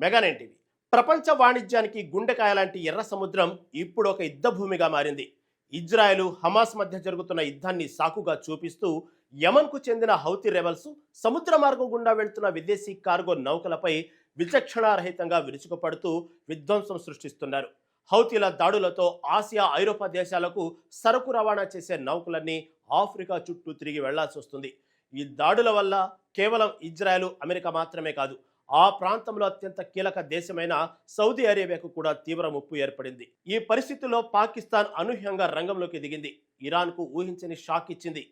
Mega TV ప్రపంచ వాణిజ్యానికి గుండెకాయ లాంటి ఎర్ర సముద్రం ఇప్పుడు ఒక యుద్ధ భూమిగా మారింది. ఇజ్రాయెల్ హమాస్ మధ్య జరుగుతున్న యుద్ధాన్ని సాకుగా చూపిస్తూ యమన్కు చెందిన హౌతీ రెబల్స్ సముద్ర మార్గం గుండా వెళ్తున్న విదేశీ కార్గో నౌకలపై విచక్షణారహితంగా విరుచుకుపడుతూ విధ్వంసం సృష్టిస్తున్నారు. హౌతీల దాడులతో ఆసియా, ఐరోపా దేశాలకు సరుకు రవాణా చేసే నౌకలన్నీ ఆఫ్రికా చుట్టూ తిరిగి వెళ్లాల్సి వస్తుంది. ఈ దాడుల వల్ల కేవలం ఇజ్రాయెల్, అమెరికా మాత్రమే కాదు, ఆ ప్రాంతంలో అత్యంత కీలక దేశమైన సౌదీ అరేబియాకు కూడా తీవ్ర ముప్పు ఏర్పడింది. ఈ పరిస్థితుల్లో పాకిస్తాన్ అనూహ్యంగా రంగంలోకి దిగింది. ఇరాన్కు ఊహించని షాక్ ఇచ్చింది.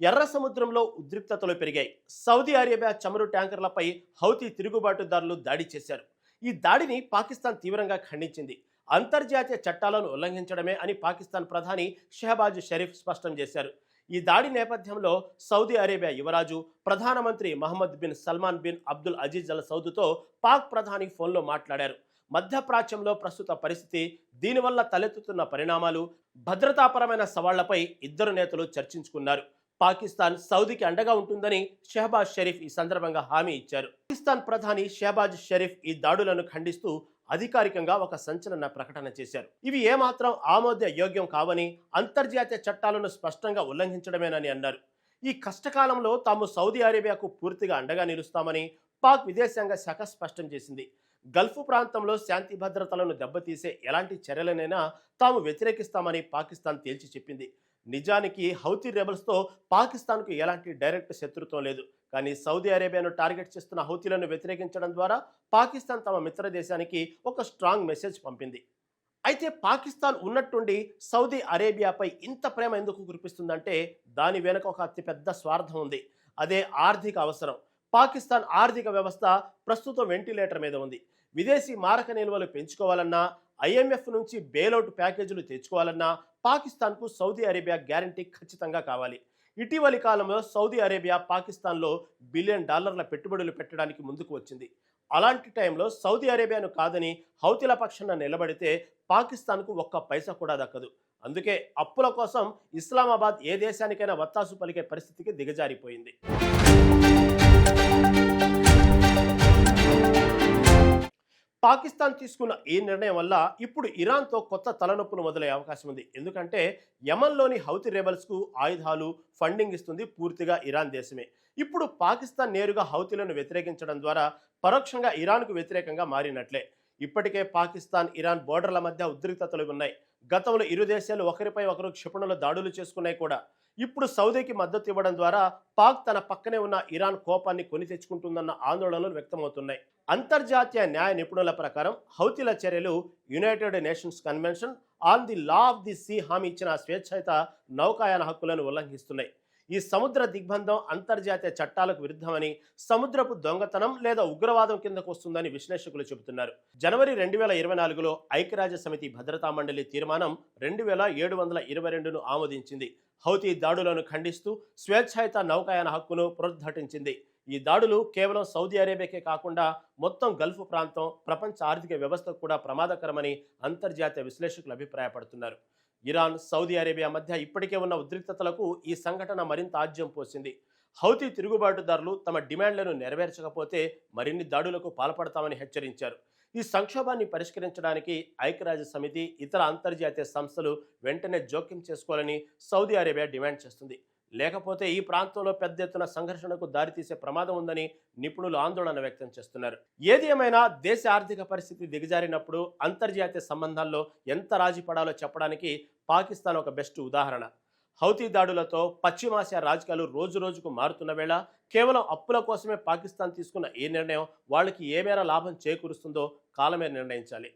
ఎర్ర సముద్రంలో ఉద్రిక్తతలు పెరిగాయి. సౌదీ అరేబియా చమురు ట్యాంకర్లపై హౌతీ తిరుగుబాటుదారులు దాడి చేశారు. ఈ దాడిని పాకిస్తాన్ తీవ్రంగా ఖండించింది. అంతర్జాతీయ చట్టాలను ఉల్లంఘించడమే అని పాకిస్తాన్ ప్రధాని షెహబాజ్ షరీఫ్ స్పష్టం చేశారు. ఈ దాడి నేపథ్యంలో సౌదీ అరేబియా యువరాజు, ప్రధానమంత్రి Mohammed bin Salman bin Abdul Aziz Al సౌద్తో పాక్ ప్రధాని ఫోన్లో మాట్లాడారు. మధ్యప్రాచ్యంలో ప్రస్తుత పరిస్థితి, దీనివల్ల తలెత్తుతున్న పరిణామాలు, భద్రతాపరమైన సవాళ్లపై ఇద్దరు నేతలు చర్చించుకున్నారు. పాకిస్తాన్ సౌదీకి అండగా ఉంటుందని షెహబాజ్ షరీఫ్ ఈ సందర్భంగా హామీ ఇచ్చారు. పాకిస్తాన్ ప్రధాని షెహబాజ్ షరీఫ్ ఈ దాడులను ఖండిస్తూ అధికారికంగా ఒక సంచలన ప్రకటన చేశారు. ఇవి ఏమాత్రం ఆమోద యోగ్యం కావని, అంతర్జాతీయ చట్టాలను స్పష్టంగా ఉల్లంఘించడమేనని అన్నారు. ఈ కష్టకాలంలో తాము సౌదీ అరేబియాకు పూర్తిగా అండగా నిలుస్తామని పాక్ విదేశాంగ శాఖ స్పష్టం చేసింది. గల్ఫ్ ప్రాంతంలో శాంతి భద్రతలను దెబ్బతీసే ఎలాంటి చర్యలనైనా తాము వ్యతిరేకిస్తామని పాకిస్తాన్ తేల్చి చెప్పింది. నిజానికి హౌతీ రెబల్స్తో పాకిస్తాన్కు ఎలాంటి డైరెక్ట్ శత్రుత్వం లేదు. కానీ సౌదీ అరేబియాను టార్గెట్ చేస్తున్న హౌతీలను వ్యతిరేకించడం ద్వారా పాకిస్తాన్ తమ మిత్ర దేశానికి ఒక స్ట్రాంగ్ మెసేజ్ పంపింది. అయితే పాకిస్తాన్ ఉన్నట్టుండి సౌదీ అరేబియాపై ఇంత ప్రేమ ఎందుకు కురిపిస్తుందంటే దాని వెనుక ఒక అతిపెద్ద స్వార్థం ఉంది. అదే ఆర్థిక అవసరం. పాకిస్తాన్ ఆర్థిక వ్యవస్థ ప్రస్తుతం వెంటిలేటర్ మీద ఉంది. విదేశీ మారక నిల్వలు పెంచుకోవాలన్నా, IMF నుంచి బెయిలౌట్ ప్యాకేజీలు తెచ్చుకోవాలన్నా పాకిస్తాన్కు సౌదీ అరేబియా గ్యారంటీ ఖచ్చితంగా కావాలి. ఇటీవలి కాలంలో సౌదీ అరేబియా పాకిస్తాన్లో $1 బిలియన్ పెట్టుబడులు పెట్టడానికి ముందుకు వచ్చింది. అలాంటి టైంలో సౌదీ అరేబియాను కాదని హౌతీల పక్షాన నిలబడితే పాకిస్తాన్కు ఒక్క పైసా కూడా దక్కదు. అందుకే అప్పుల కోసం ఇస్లామాబాద్ ఏ దేశానికైనా వత్తాసు పలికే పరిస్థితికి దిగజారిపోయింది. పాకిస్తాన్ తీసుకున్న ఈ నిర్ణయం వల్ల ఇప్పుడు ఇరాన్తో కొత్త తలనొప్పులు మొదలయ్యే అవకాశం ఉంది. ఎందుకంటే యమన్లోని హౌతీ రెబల్స్కు ఆయుధాలు, ఫండింగ్ ఇస్తుంది పూర్తిగా ఇరాన్ దేశమే. ఇప్పుడు పాకిస్తాన్ నేరుగా హౌతీలను వ్యతిరేకించడం ద్వారా పరోక్షంగా ఇరాన్కు వ్యతిరేకంగా మారినట్లే. ఇప్పటికే పాకిస్తాన్, ఇరాన్ బోర్డర్ల మధ్య ఉద్రిక్తతలు ఉన్నాయి. గతంలో ఇరు దేశాలు ఒకరిపై ఒకరు క్షిపణుల దాడులు చేసుకున్నాయి కూడా. ఇప్పుడు సౌదీకి మద్దతు ఇవ్వడం ద్వారా పాక్ తన పక్కనే ఉన్న ఇరాన్ కోపాన్ని కొని తెచ్చుకుంటుందన్న ఆందోళనలు వ్యక్తమవుతున్నాయి. అంతర్జాతీయ న్యాయ నిపుణుల ప్రకారం హౌతీల చర్యలు United nations convention on the law of the sea హామీ ఇచ్చిన స్వేచ్ఛాయుత నౌకాయాన హక్కులను ఉల్లంఘిస్తున్నాయి. ఈ సముద్ర దిగ్బంధం అంతర్జాతీయ చట్టాలకు విరుద్ధమని, సముద్రపు దొంగతనం లేదా ఉగ్రవాదం కిందకు వస్తుందని విశ్లేషకులు చెబుతున్నారు. జనవరి 2024లో ఐక్యరాజ్య సమితి భద్రతా మండలి తీర్మానం 2722ను ఆమోదించింది. హౌతీ దాడులను ఖండిస్తూ స్వేచ్ఛాయుత నౌకాయాన హక్కును పునరుద్ఘాటించింది. ఈ దాడులు కేవలం సౌదీ అరేబియాకే కాకుండా మొత్తం గల్ఫ్ ప్రాంతం, ప్రపంచ ఆర్థిక వ్యవస్థకు కూడా ప్రమాదకరమని అంతర్జాతీయ విశ్లేషకులు అభిప్రాయపడుతున్నారు. ఇరాన్, సౌదీ అరేబియా మధ్య ఇప్పటికే ఉన్న ఉద్రిక్తతలకు ఈ సంఘటన మరింత ఆజ్యం పోసింది. హౌతీ తిరుగుబాటుదారులు తమ డిమాండ్లను నెరవేర్చకపోతే మరిన్ని దాడులకు పాల్పడతామని హెచ్చరించారు. ఈ సంక్షోభాన్ని పరిష్కరించడానికి ఐక్యరాజ్య సమితి, ఇతర అంతర్జాతీయ సంస్థలు వెంటనే జోక్యం చేసుకోవాలని సౌదీ అరేబియా డిమాండ్ చేస్తుంది. లేకపోతే ఈ ప్రాంతంలో పెద్ద ఎత్తున సంఘర్షణకు దారితీసే ప్రమాదం ఉందని నిపుణులు ఆందోళన వ్యక్తం చేస్తున్నారు. ఏది ఏమైనా దేశ ఆర్థిక పరిస్థితి దిగజారినప్పుడు అంతర్జాతీయ సంబంధాల్లో ఎంత రాజీ పడాలో చెప్పడానికి పాకిస్తాన్ ఒక బెస్ట్ ఉదాహరణ. హౌతీ దాడులతో పశ్చిమాసియా రాజకీయాలు రోజు రోజుకు మారుతున్న వేళ కేవలం అప్పుల కోసమే పాకిస్తాన్ తీసుకున్న ఈ నిర్ణయం వాళ్ళకి ఏ మేర లాభం చేకూరుస్తుందో కాలమే నిర్ణయించాలి.